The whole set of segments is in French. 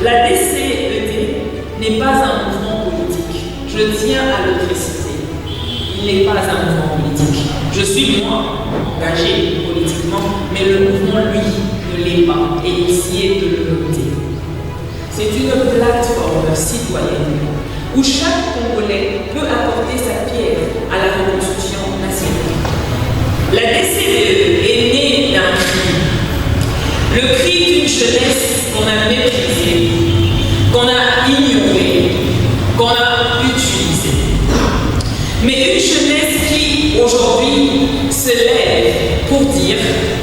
La DCED n'est pas un mouvement politique. Je tiens à le préciser. Il n'est pas un mouvement politique. Je suis moi engagé politiquement, mais le mouvement, lui, ne l'est pas. Et il s'y est de le noter. C'est une plateforme citoyenne où chaque Congolais peut apporter sa pierre à la reconstruction nationale. La DCDE est née d'un cri. Le cri d'une jeunesse qu'on a méprisée, qu'on a ignorée, qu'on a utilisée. Mais une jeunesse qui, aujourd'hui, se lève pour dire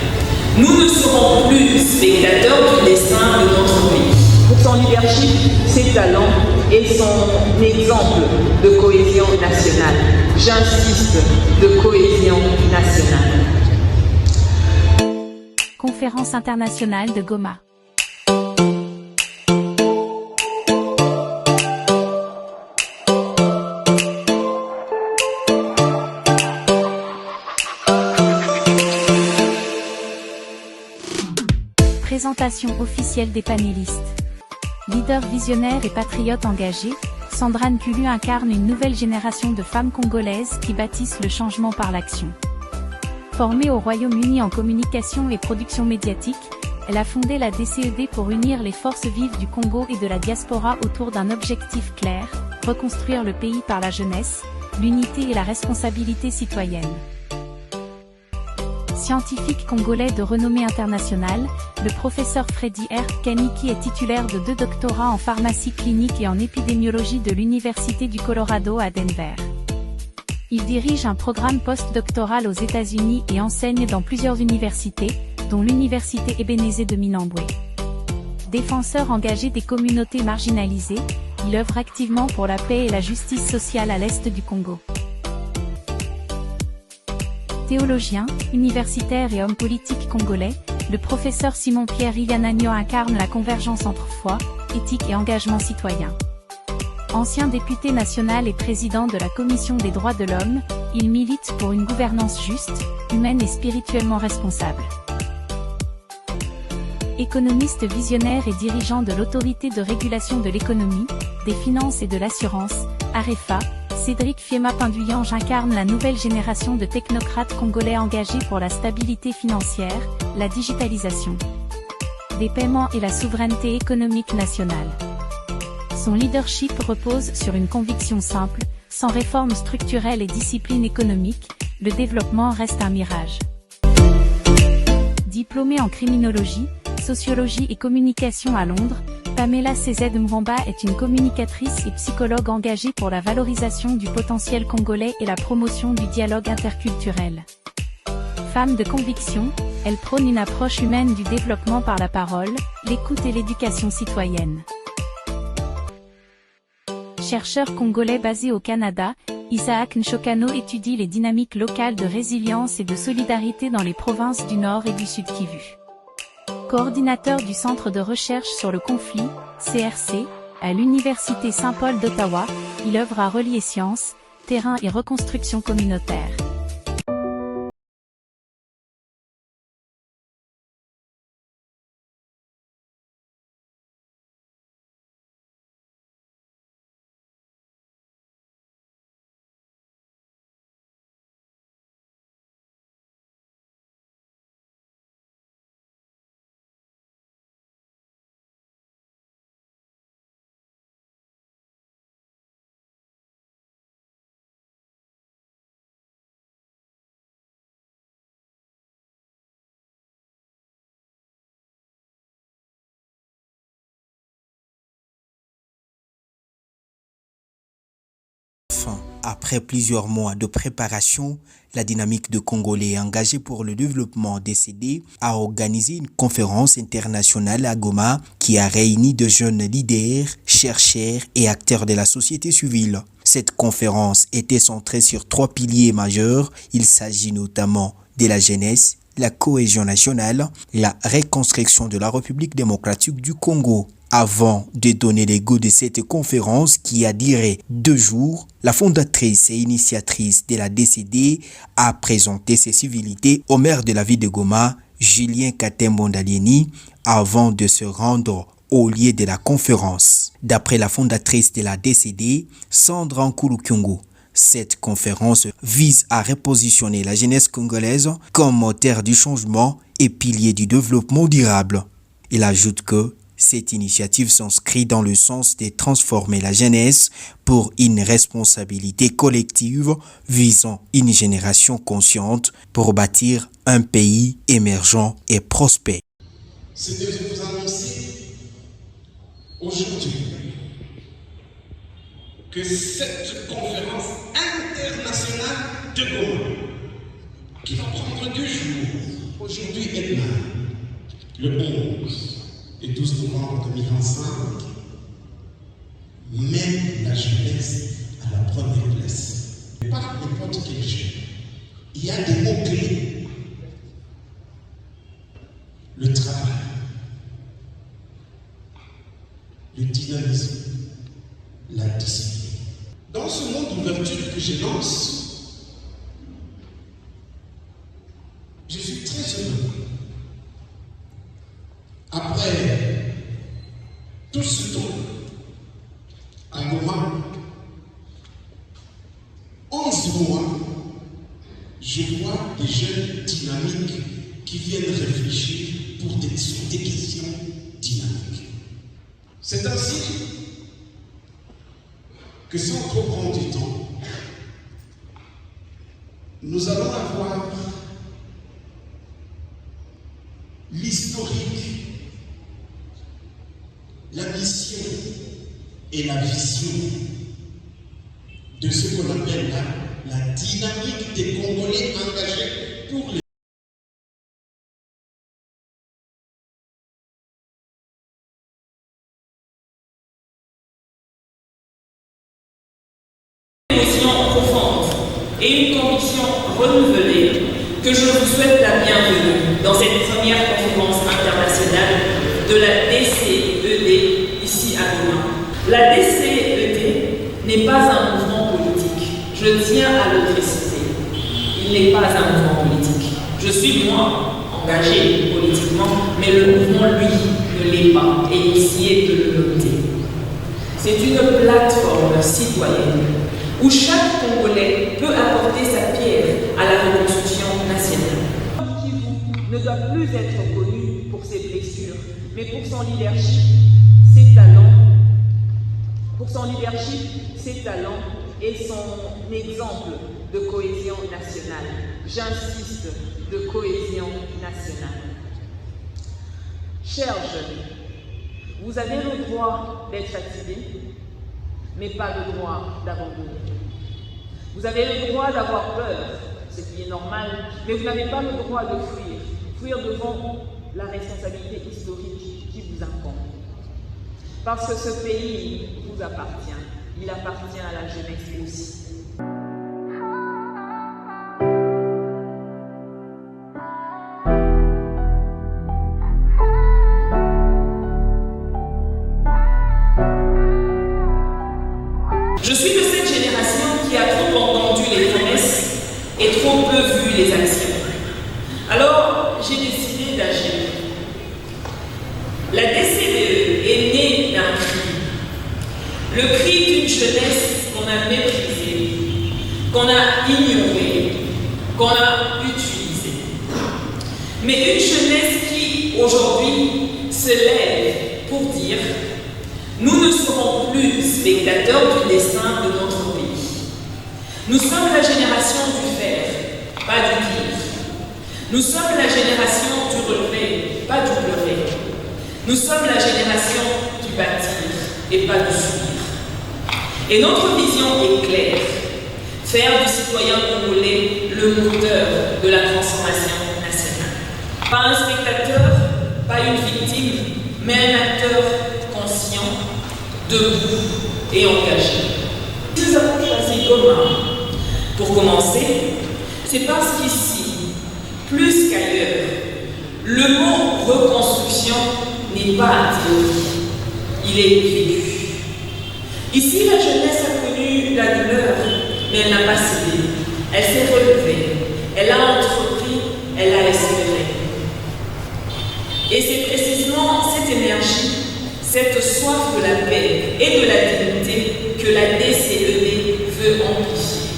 « Nous ne serons plus spectateurs du destin de notre pays ». Pour son leadership, ses talents et son exemple de cohésion nationale. J'insiste, de cohésion nationale. Conférence internationale de Goma. Présentation officielle des panélistes. Leader visionnaire et patriote engagé, Sandrane Kulu incarne une nouvelle génération de femmes congolaises qui bâtissent le changement par l'action. Formée au Royaume-Uni en communication et production médiatique, elle a fondé la DCED pour unir les forces vives du Congo et de la diaspora autour d'un objectif clair, reconstruire le pays par la jeunesse, l'unité et la responsabilité citoyenne. Scientifique congolais de renommée internationale, le professeur Freddy R. Kaniki est titulaire de 2 doctorats en pharmacie clinique et en épidémiologie de l'Université du Colorado à Denver. Il dirige un programme post-doctoral aux États-Unis et enseigne dans plusieurs universités, dont l'Université Ebenezer de Minembwe. Défenseur engagé des communautés marginalisées, il œuvre activement pour la paix et la justice sociale à l'est du Congo. Théologien, universitaire et homme politique congolais, le professeur Simon-Pierre Iganagno incarne la convergence entre foi, éthique et engagement citoyen. Ancien député national et président de la Commission des droits de l'homme, il milite pour une gouvernance juste, humaine et spirituellement responsable. Économiste visionnaire et dirigeant de l'Autorité de régulation de l'économie, des finances et de l'assurance, AREFA, Cédric Fiema-Pinduyange incarne la nouvelle génération de technocrates congolais engagés pour la stabilité financière, la digitalisation des paiements et la souveraineté économique nationale. Son leadership repose sur une conviction simple, sans réforme structurelle et discipline économique, le développement reste un mirage. Diplômée en criminologie, sociologie et communication à Londres, Pamela CZ Mwamba est une communicatrice et psychologue engagée pour la valorisation du potentiel congolais et la promotion du dialogue interculturel. Femme de conviction, elle prône une approche humaine du développement par la parole, l'écoute et l'éducation citoyenne. Chercheur congolais basé au Canada, Isaac Nchokano étudie les dynamiques locales de résilience et de solidarité dans les provinces du Nord et du Sud Kivu. Coordinateur du Centre de recherche sur le conflit, CRC, à l'Université Saint-Paul d'Ottawa, il œuvre à relier sciences, terrain et reconstruction communautaire. Après plusieurs mois de préparation, la dynamique de Congolais engagés pour le développement DCD a organisé une conférence internationale à Goma qui a réuni de jeunes leaders, chercheurs et acteurs de la société civile. Cette conférence était centrée sur 3 piliers majeurs. Il s'agit notamment de la jeunesse, la cohésion nationale, la reconstruction de la République démocratique du Congo. Avant de donner les goûts de cette conférence qui a duré 2 jours, la fondatrice et initiatrice de la DCD a présenté ses civilités au maire de la ville de Goma, Julien Katembondalieni, avant de se rendre au lieu de la conférence. D'après la fondatrice de la DCD, Sandra Nkulu-Kyungu, cette conférence vise à repositionner la jeunesse congolaise comme moteur du changement et pilier du développement durable. Il ajoute que cette initiative s'inscrit dans le sens de transformer la jeunesse pour une responsabilité collective visant une génération consciente pour bâtir un pays émergent et prospère. C'est de vous annoncer aujourd'hui que cette conférence internationale de Goma, qui va prendre 2 jours, aujourd'hui et demain, le 11 et 12 novembre 2025, met la jeunesse à la première place. Pas n'importe quel jeune. Il y a des mots-clés. Le travail, le dynamisme, la discipline. Dans ce monde d'ouverture que je lance, je suis très heureux. Après tout ce temps, à Goma, 11 mois, je vois des jeunes dynamiques qui viennent réfléchir pour des questions dynamiques. C'est ainsi que sans trop prendre du temps, nous allons avoir l'historique, la mission et la vision de ce qu'on appelle la dynamique des Congolais engagés pour les et une conviction renouvelée que je vous souhaite la bienvenue dans cette première conférence internationale de la DCED ici à Goma. La DCED n'est pas un mouvement politique. Je tiens à le préciser. Il n'est pas un mouvement politique. Je suis moi engagé politiquement, mais le mouvement, lui, ne l'est pas et il s'y est de le noter. C'est une plateforme citoyenne où chaque Congolais peut apporter sa pierre à la reconstruction nationale. Kivu ne doit plus être connu pour ses blessures, mais pour son leadership, ses talents, et son exemple de cohésion nationale. J'insiste, de cohésion nationale. Chers jeunes, vous avez le droit d'être fatigués, mais pas le droit d'abandonner. Vous avez le droit d'avoir peur, ce qui est normal, mais vous n'avez pas le droit de fuir devant la responsabilité historique qui vous incombe. Parce que ce pays vous appartient, il appartient à la jeunesse aussi. Je suis de cette génération qui a trop entendu les promesses et trop peu vu les actions. Alors, j'ai décidé d'agir. La DCDE est née d'un cri. Le cri d'une jeunesse qu'on a méprisée, qu'on a ignorée, qu'on a utilisée. Mais une jeunesse qui, aujourd'hui, se lève pour dire: nous ne serons plus spectateurs du destin de notre pays. Nous sommes la génération du faire, pas du dire. Nous sommes la génération du relever, pas du pleurer. Nous sommes la génération du bâtir et pas du subir. Et notre vision est claire. Faire du citoyen congolais le moteur de la transformation nationale. Pas un spectateur, pas une victime, mais un acteur conscient, debout et engagé. Nous avons choisi Goma. Pour commencer, c'est parce qu'ici, plus qu'ailleurs, le mot reconstruction n'est pas un théorie, il est vécu. Ici, la jeunesse a connu la douleur, mais elle n'a pas cédé. Elle s'est relevée, elle a entrepris, elle a espéré. Et c'est précisément cette énergie, cette soif de la paix et de la dignité que la DCED veut amplifier.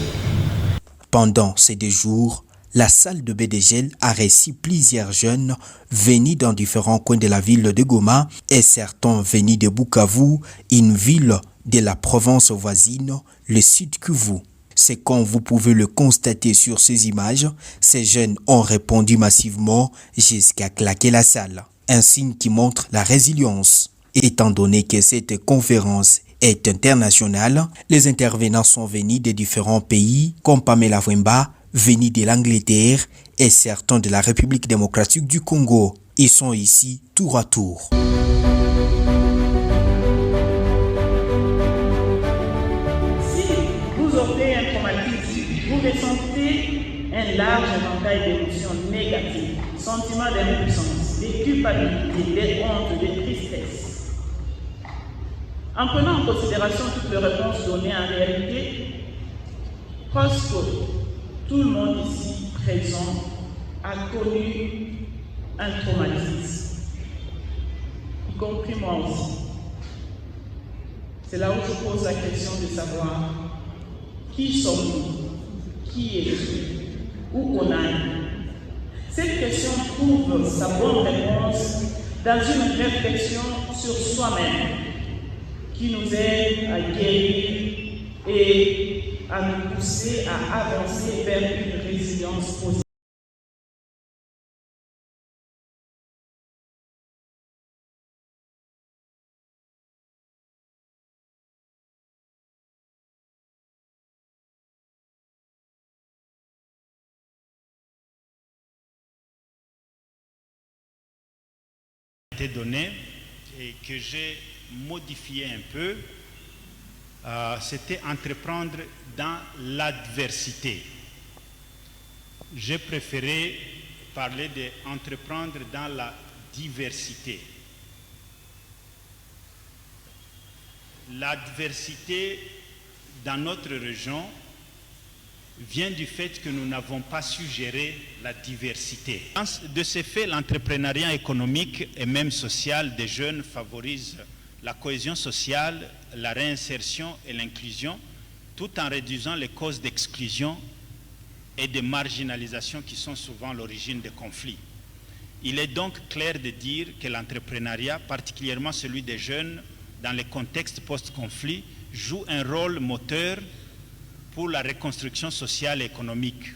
Pendant ces 2 jours, la salle de Bédégel a reçu plusieurs jeunes venus dans différents coins de la ville de Goma et certains venus de Bukavu, une ville de la province voisine, le Sud Kivu. C'est comme vous pouvez le constater sur ces images, ces jeunes ont répondu massivement jusqu'à claquer la salle. Un signe qui montre la résilience. Étant donné que cette conférence est internationale, les intervenants sont venus de différents pays comme Pamela Wemba, venus de l'Angleterre et certains de la République démocratique du Congo. Ils sont ici tour à tour. Si vous offrez un traumatisme, vous ressentez un large éventail d'émotions négatives, sentiments d'impuissance, de culpabilité, de honte, de tristesse. En prenant en considération toutes les réponses données en réalité, presque tout le monde ici présent a connu un traumatisme, y compris moi aussi. C'est là où je pose la question de savoir qui sommes-nous, qui est-ce, où on aille. Cette question trouve sa bonne réponse dans une réflexion sur soi-même qui nous aide à guérir et à nous pousser à avancer vers une résilience positive. Été donné et que j'ai modifié un peu, c'était entreprendre dans l'adversité. J'ai préféré parler d'entreprendre dans la diversité. L'adversité dans notre région vient du fait que nous n'avons pas su gérer la diversité. De ce fait, l'entrepreneuriat économique et même social des jeunes favorise la cohésion sociale, la réinsertion et l'inclusion, tout en réduisant les causes d'exclusion et de marginalisation qui sont souvent l'origine des conflits. Il est donc clair de dire que l'entrepreneuriat, particulièrement celui des jeunes, dans les contextes post-conflit, joue un rôle moteur pour la reconstruction sociale et économique.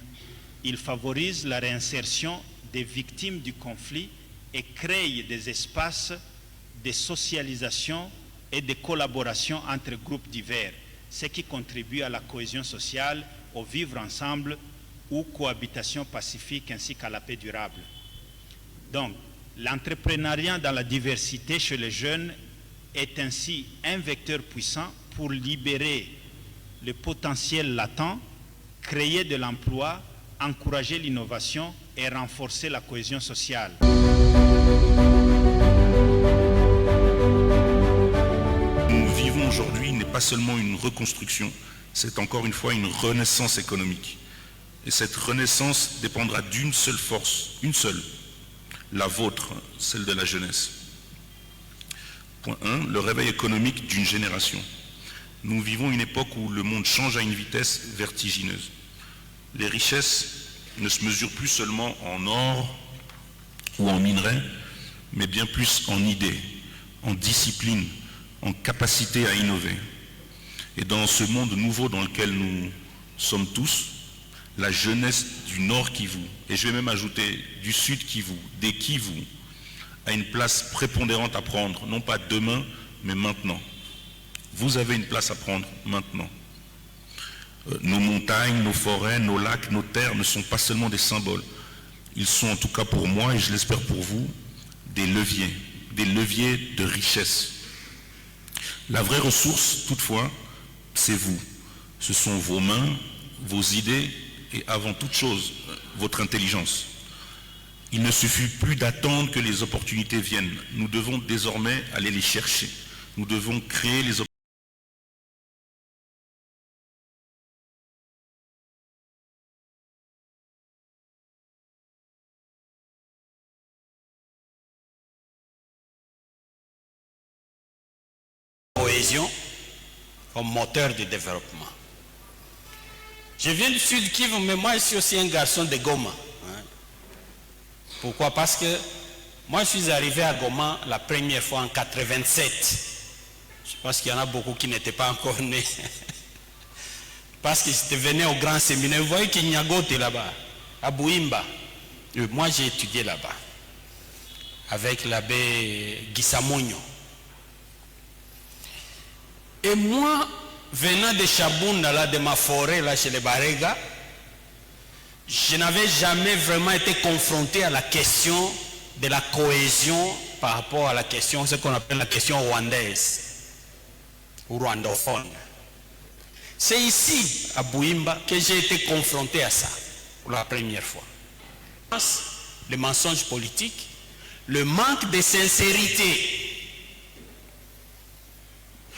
Il favorise la réinsertion des victimes du conflit et crée des espaces de socialisation et de collaboration entre groupes divers, ce qui contribue à la cohésion sociale, au vivre ensemble ou cohabitation pacifique ainsi qu'à la paix durable. Donc, l'entrepreneuriat dans la diversité chez les jeunes est ainsi un vecteur puissant pour libérer le potentiel latent, créer de l'emploi, encourager l'innovation et renforcer la cohésion sociale. Nous vivons aujourd'hui n'est pas seulement une reconstruction, c'est encore une fois une renaissance économique. Et cette renaissance dépendra d'une seule force, une seule, la vôtre, celle de la jeunesse. Point 1, le réveil économique d'une génération. Nous vivons une époque où le monde change à une vitesse vertigineuse. Les richesses ne se mesurent plus seulement en or ou en minerais, mais bien plus en idées, en discipline, en capacité à innover. Et dans ce monde nouveau dans lequel nous sommes tous, la jeunesse du Nord Kivu, et je vais même ajouter du Sud Kivu, des Kivu, a une place prépondérante à prendre, non pas demain, mais maintenant. Vous avez une place à prendre maintenant. Nos montagnes, nos forêts, nos lacs, nos terres ne sont pas seulement des symboles. Ils sont en tout cas pour moi, et je l'espère pour vous, des leviers de richesse. La vraie ressource, toutefois, c'est vous. Ce sont vos mains, vos idées et avant toute chose, votre intelligence. Il ne suffit plus d'attendre que les opportunités viennent. Nous devons désormais aller les chercher. Nous devons créer les opportunités. cohésion comme moteur du développement. Je viens du Sud Kivu, mais moi je suis aussi un garçon de Goma. Pourquoi? Parce que moi je suis arrivé à Goma la première fois en 87. Je pense qu'il y en a beaucoup qui n'étaient pas encore nés. Parce que j'étais venu au grand séminaire. Vous voyez qu'il y a Nyagote là-bas, à Bouimba. Moi j'ai étudié là-bas, avec l'abbé Gisamonyo. Et moi, venant de Chabunda, là, de ma forêt, là, chez les Barega, je n'avais jamais vraiment été confronté à la question de la cohésion par rapport à la question, ce qu'on appelle la question rwandaise ou rwandophone. C'est ici, à Bouimba, que j'ai été confronté à ça pour la première fois. Le mensonge politique, le manque de sincérité.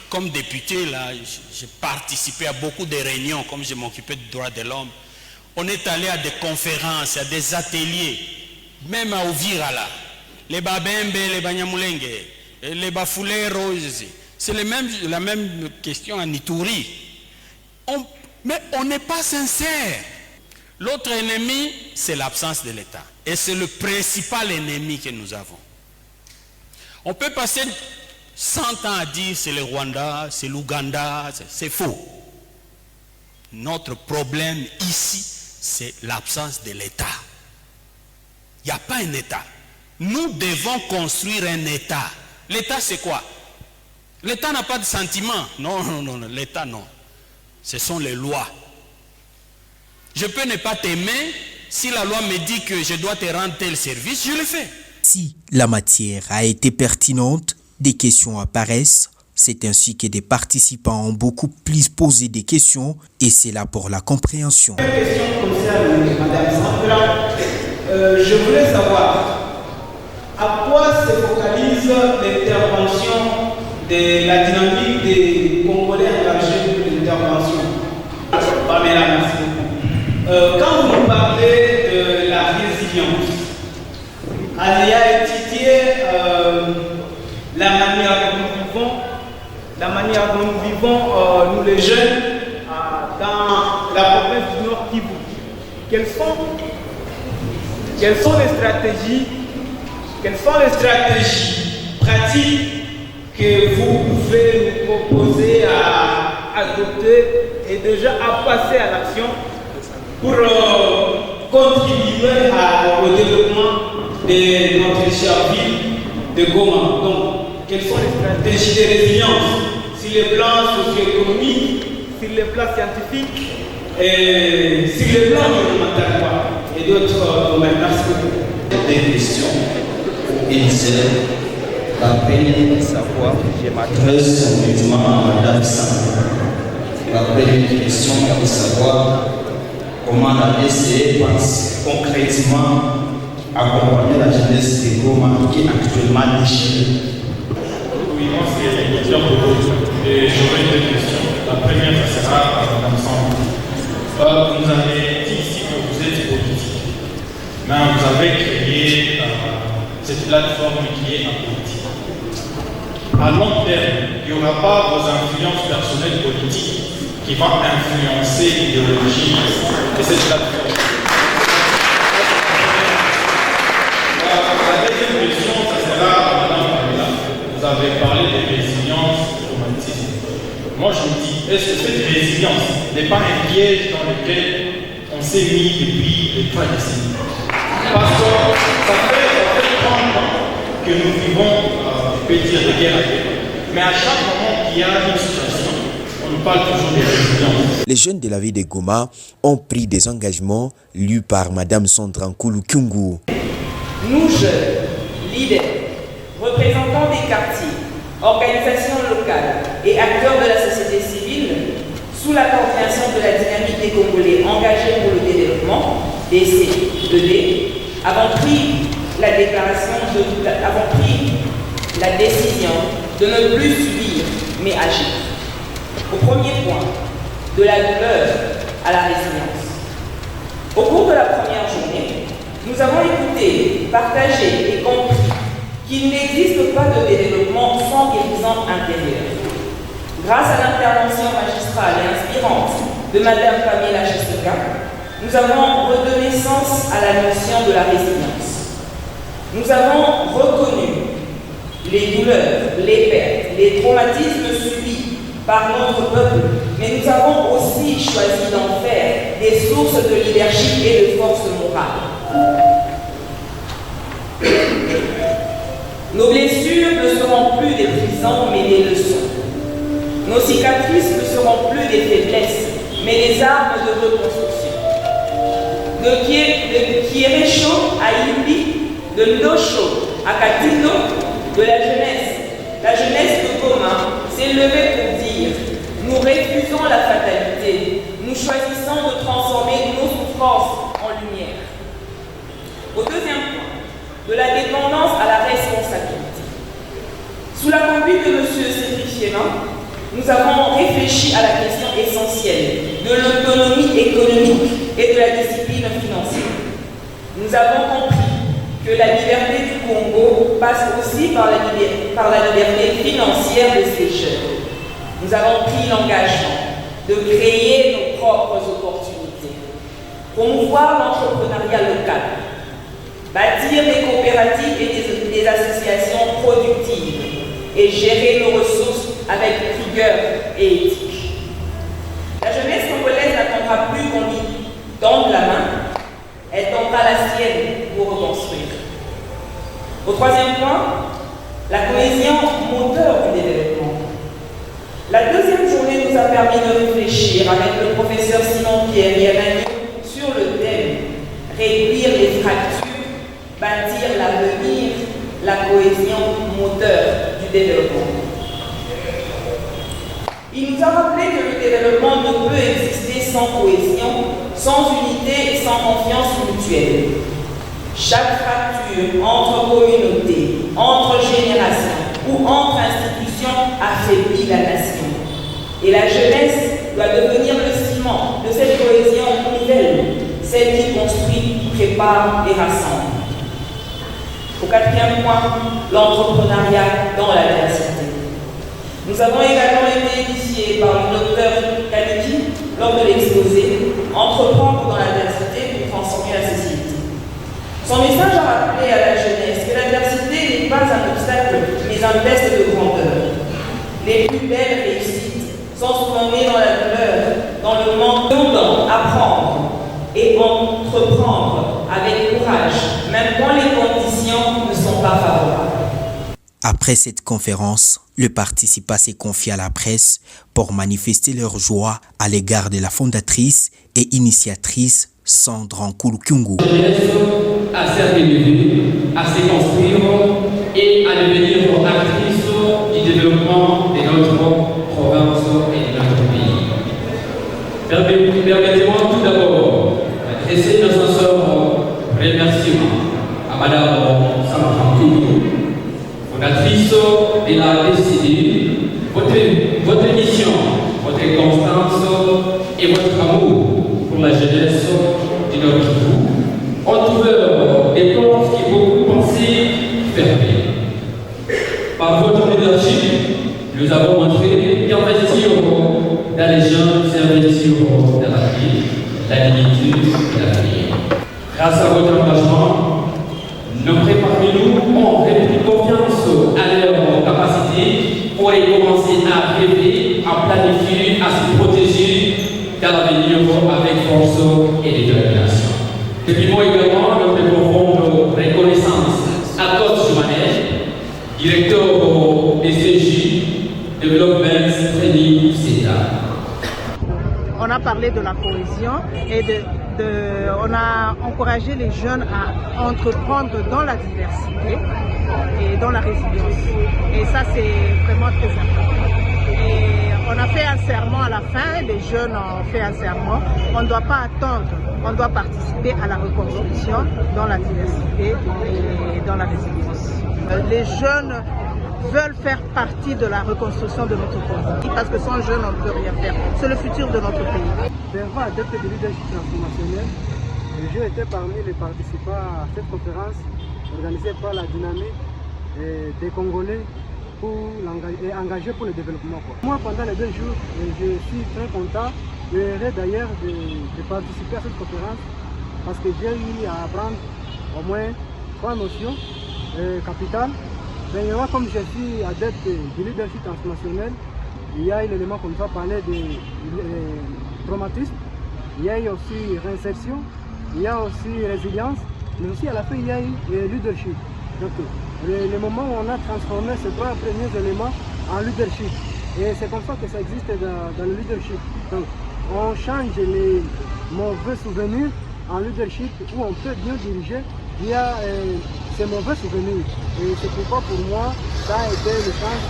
Comme député, là, j'ai participé à beaucoup de réunions, comme je m'occupais du droit de l'homme. On est allé à des conférences, à des ateliers, même à Uvira, là. Les Babembe, les Banyamulenge, les Bafulero, c'est la même question à Nitouri. Mais on n'est pas sincère. L'autre ennemi, c'est l'absence de l'État. Et c'est le principal ennemi que nous avons. On peut passer 100 ans à dire c'est le Rwanda, c'est l'Ouganda, c'est faux. Notre problème ici, c'est l'absence de l'État. Il n'y a pas un État. Nous devons construire un État. L'État, c'est quoi? L'État n'a pas de sentiment. Non, l'État, non. Ce sont les lois. Je peux ne pas t'aimer. Si la loi me dit que je dois te rendre tel service, je le fais. Si la matière a été pertinente, des questions apparaissent. C'est ainsi que des participants ont beaucoup plus posé des questions et c'est là pour la compréhension. La question concerne Mme Sandra. Je voulais savoir à quoi se focalise l'intervention de la dynamique des Congolais engagés pour l'intervention. Merci beaucoup. Quand vous parlez de la résilience, elle a étudié la manière dont nous vivons, nous les jeunes, dans la province du Nord Kivu. Quelles sont les stratégies pratiques que vous pouvez nous proposer à adopter et déjà à passer à l'action pour contribuer au développement de notre chère ville de Goma? Donc, quelles sont les stratégies de résilience sur les plans socio-économiques, sur les plans scientifiques et sur les plans environnementaux et d'autres domaines? Merci beaucoup. Des questions initiales. La première est savoir, je m'adresse uniquement à Mme Sandra. La première question est de savoir comment la BCE pense concrètement accompagner la jeunesse de Goma qui est actuellement déchirée. Oui, moi c'est Christian Bodo et j'aurai deux questions. La première sera à Mme Sandra. Vous avez dit ici que vous êtes politique, mais vous avez créé cette plateforme qui est en politique. À long terme, il n'y aura pas vos influences personnelles politiques qui vont influencer l'idéologie de cette plateforme. La deuxième question, ça sera à Mme Pamela. Vous avez parlé de résilience et romantisme. Moi, je me dis, est-ce que cette résilience n'est pas un piège dans lequel on s'est mis depuis les 3 décennies? Parce que ça fait 30 ans que nous vivons, je peux dire, de guerre à guerre. Mais à chaque moment qu'il y a une situation, on nous parle toujours de résilience. Les jeunes de la ville de Goma ont pris des engagements lus par Mme Sandra Nkulu-Kyungu. Nous, jeunes, leaders, représentants des quartiers, organisations locales et acteurs de la société civile, sous la coordination de la dynamique des Congolais engagés pour le développement, DC2D, avons pris la décision de ne plus subir, mais agir. Au premier point, de la douleur à la résilience. Au cours de la première journée, nous avons écouté, partagé et compris qu'il n'existe pas de développement sans guérison intérieure. Grâce à l'intervention magistrale et inspirante de Mme Pamela Chesega, nous avons redonné sens à la notion de la résilience. Nous avons reconnu les douleurs, les pertes, les traumatismes subis par notre peuple, mais nous avons aussi choisi d'en faire des sources de leadership et de force morale. Nos blessures ne seront plus des prisons, mais des leçons. Nos cicatrices ne seront plus des faiblesses, mais des armes de reconstruction. De Kierecho à Ibi, de Nocho à Katino, de la jeunesse de Goma s'est levée pour dire « Nous refusons la fatalité, nous choisissons de transformer nos souffrances en lumière ». Au deuxième point, de la dépendance à la responsabilité. Sous la conduite de M. Cédric Fiema, nous avons réfléchi à la question essentielle de l'autonomie économique et de la discipline financière. Nous avons compris que la liberté du Congo passe aussi par la liberté financière de ses jeunes. Nous avons pris l'engagement de créer nos propres opportunités, promouvoir l'entrepreneuriat local, bâtir des coopératives et des associations productives et gérer nos ressources avec rigueur et éthique. La jeunesse congolaise n'attendra plus qu'on lui tende la main, elle tendra la sienne pour reconstruire. Au troisième point, la cohésion moteur du développement. La deuxième journée nous a permis de réfléchir avec le professeur Simon-Pierre Yamani sur le thème « Réduire les fractures, bâtir l'avenir, la cohésion moteur du développement ». Il nous a rappelé que le développement ne peut exister sans cohésion, sans unité et sans confiance mutuelle. Chaque fracture entre communautés, entre générations ou entre institutions affaiblit la nation. Et la jeunesse doit devenir le ciment de cette cohésion nouvelle, celle qui construit, prépare et rassemble. Au quatrième point, l'entrepreneuriat dans la diversité. Nous avons également été initiés par le docteur Kaniki lors de l'exposé « Entreprendre dans la diversité pour transformer la société ». Son message a rappelé à la jeunesse que la diversité n'est pas un obstacle, mais un test de grandeur. Les plus belles réussites sont souvent nées dans la douleur, dans le manque d'entendre, apprendre et entreprendre avec courage, même quand les conditions ne sont pas favorables. Après cette conférence, le participa s'est confié à la presse pour manifester leur joie à l'égard de la fondatrice et initiatrice Sandra Nkulu-Kyungu. À s'élever, à se construire et à devenir actrice du développement de notre province et de notre pays. Permettez-moi tout d'abord d'adresser nos sincères remerciements à Madame Sandra Nkulu, fondatrice de la DCD, votre mission, votre constance et votre amour pour la jeunesse de notre groupe ont ouvert des portes qui beaucoup pensaient fermées. Par votre leadership, nous avons montré qu'investir dans les jeunes, c'est investir dans la vie, la dignité et l'avenir. Grâce à votre engagement, nombreux parmi nous ont repris confiance à leur capacité pour commencer à rêver, à planifier, à se protéger dans l'avenir avec force et détermination. Exprimons également notre profonde reconnaissance à Coach Manel, directeur SDJ Development Training CETA. On a parlé de la cohésion et on a encouragé les jeunes à entreprendre dans la diversité et dans la résilience. Et ça, c'est vraiment très important. Et on a fait un serment à la fin, les jeunes ont fait un serment. On ne doit pas attendre, on doit participer à la reconstruction dans la diversité et dans la résilience. Les jeunes veulent faire partie de la reconstruction de notre pays parce que sans jeunes, on ne peut rien faire. C'est le futur de notre pays. Verva, adepte de leadership transformationnel, je étais parmi les participants à cette conférence organisée par la dynamique des Congolais et engagé pour le développement. Moi, pendant les 2 jours, je suis très content et heureux d'ailleurs de participer à cette conférence parce que j'ai eu à apprendre au moins 3 notions capitales. Premièrement, comme je suis adepte du leadership transformationnel, il y a un élément comme ça, parler de traumatisme, il y a aussi réinsertion, il y a aussi résilience, mais aussi à la fin il y a eu leadership. Donc le moment où on a transformé ces 3 premiers éléments en leadership, et c'est comme ça que ça existe dans le leadership. Donc on change les mauvais souvenirs en leadership où on peut bien diriger via ces mauvais souvenirs. Et c'est pourquoi pour moi ça a été le sens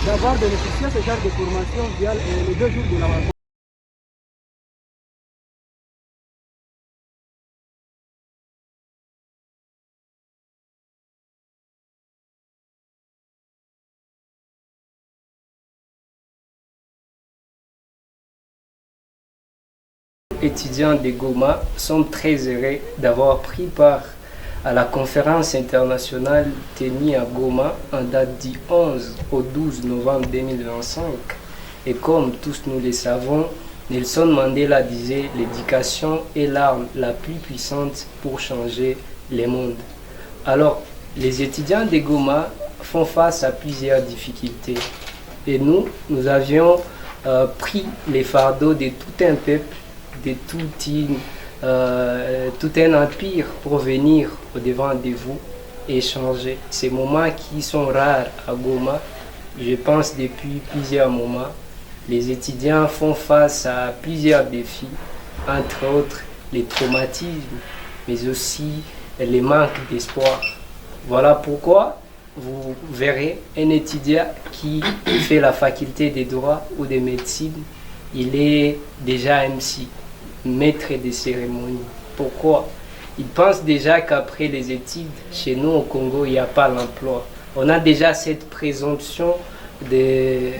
d'avoir bénéficié de ce genre de formation via les 2 jours de la rencontre. Étudiants de Goma sont très heureux d'avoir pris part à la conférence internationale tenue à Goma en date du 11 au 12 novembre 2025. Et comme tous nous le savons, Nelson Mandela disait « L'éducation est l'arme la plus puissante pour changer le monde ». Alors, les étudiants de Goma font face à plusieurs difficultés. Et nous avions pris les fardeaux de tout un peuple, de tout un empire pour venir au-devant de vous et échanger. Ces moments qui sont rares à Goma, je pense depuis plusieurs moments, les étudiants font face à plusieurs défis, entre autres les traumatismes, mais aussi les manques d'espoir. Voilà pourquoi vous verrez un étudiant qui fait la faculté des droits ou de médecine, il est déjà MC, maître des cérémonies. Pourquoi? Il pense déjà qu'après les études, chez nous au Congo, il n'y a pas l'emploi. On a déjà cette présomption de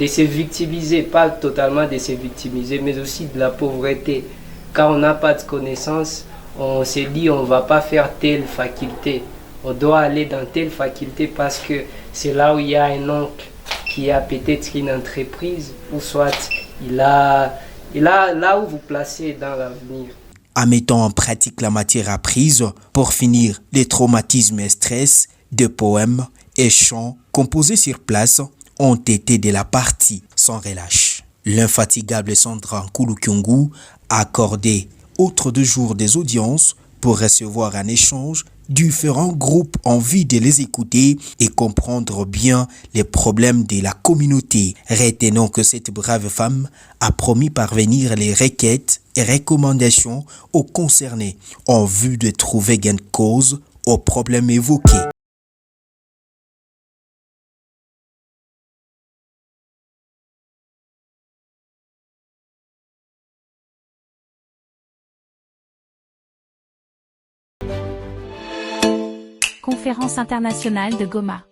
se victimiser, pas totalement de se victimiser, mais aussi de la pauvreté. Quand on n'a pas de connaissances, on se dit on ne va pas faire telle faculté. On doit aller dans telle faculté parce que c'est là où il y a un oncle qui a peut-être une entreprise, ou soit il a là où vous placez dans l'avenir. En mettant en pratique la matière apprise, pour finir, les traumatismes et stress, des poèmes et chants composés sur place ont été de la partie sans relâche. L'infatigable Sandra Nkulu-Kyungu a accordé outre 2 jours des audiences pour recevoir un échange différents groupes en vue de les écouter et comprendre bien les problèmes de la communauté. Retenons que cette brave femme a promis parvenir les requêtes et recommandations aux concernés en vue de trouver gain de cause aux problèmes évoqués. Conférence internationale de Goma.